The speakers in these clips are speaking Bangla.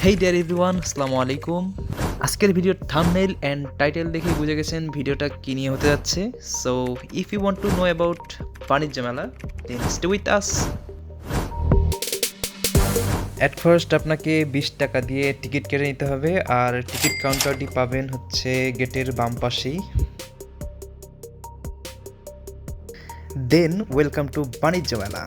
হেই দেয়ার এভরিওয়ান, আসসালামু আলাইকুম। আজকের ভিডিওর থাম্বনেইল অ্যান্ড টাইটেল দেখে বুঝে গেছেন ভিডিওটা কী নিয়ে হতে যাচ্ছে। So if you want to know about বাণিজ্য মেলা then stay with us. At first আপনাকে 20 টাকা দিয়ে টিকিট কেটে নিতে হবে, আর টিকিট কাউন্টারটি পাবেন হচ্ছে গেটের বাম পাশেই। দেন ওয়েলকাম টু বাণিজ্য মেলা।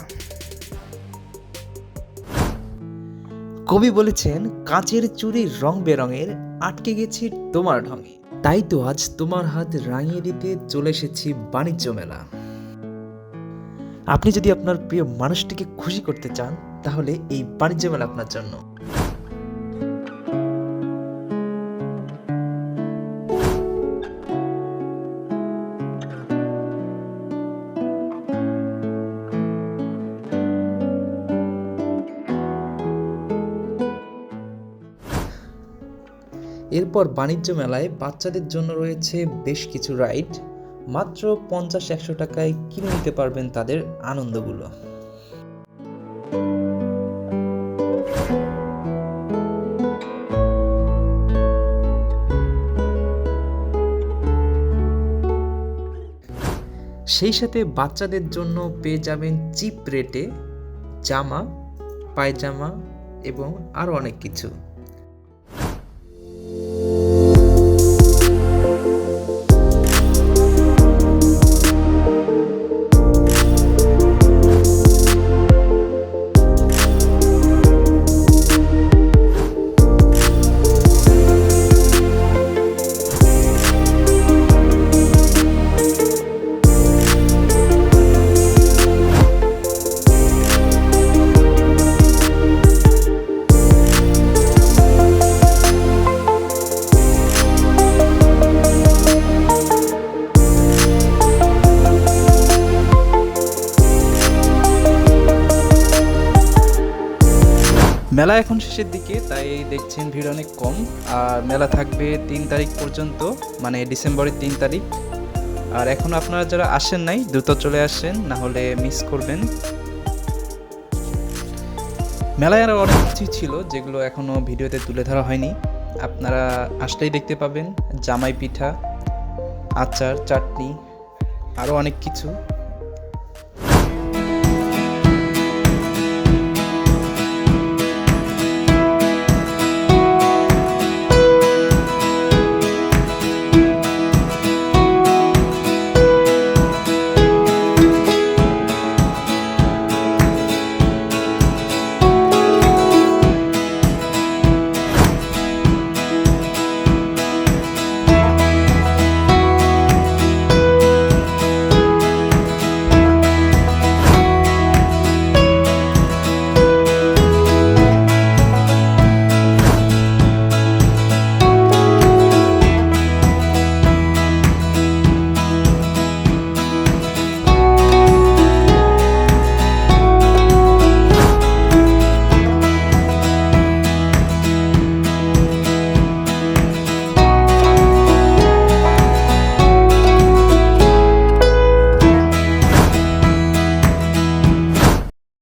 কবি বলেছেন, কাচের চুড়ি রং বেরঙের, আটকে গেছি তোমার ঢঙে। তাই তো আজ তোমার হাত রাঙিয়ে দিতে চলে এসেছি বাণিজ্য মেলা। আপনি যদি আপনার প্রিয় মানুষটিকে খুশি করতে চান, তাহলে এই বাণিজ্য মেলা আপনার জন্য। এরপর বাণিজ্য মেলায় বাচ্চাদের জন্য রয়েছে বেশ কিছু রাইড। মাত্র 50-100 টাকায় কিনে নিতে পারবেন তাদের আনন্দগুলো। সেই সাথে বাচ্চাদের জন্য পেয়ে যাবেন চিপ রেটে জামা, পায়জামা এবং আরও অনেক কিছু। মেলা এখন শেষের দিকে, তাই দেখছেন ভিড় অনেক কম। আর মেলা থাকবে 3 তারিখ পর্যন্ত, মানে ডিসেম্বরের 3 তারিখ। আর এখন আপনারা যারা আসেন নাই, দ্রুত চলে আসেন, না হলে মিস করবেন। মেলায় আরও অনেক কিছুই ছিল যেগুলো এখনও ভিডিওতে তুলে ধরা হয়নি, আপনারা আসলেই দেখতে পাবেন। জামাই পিঠা, আচার, চাটনি, আরও অনেক কিছু।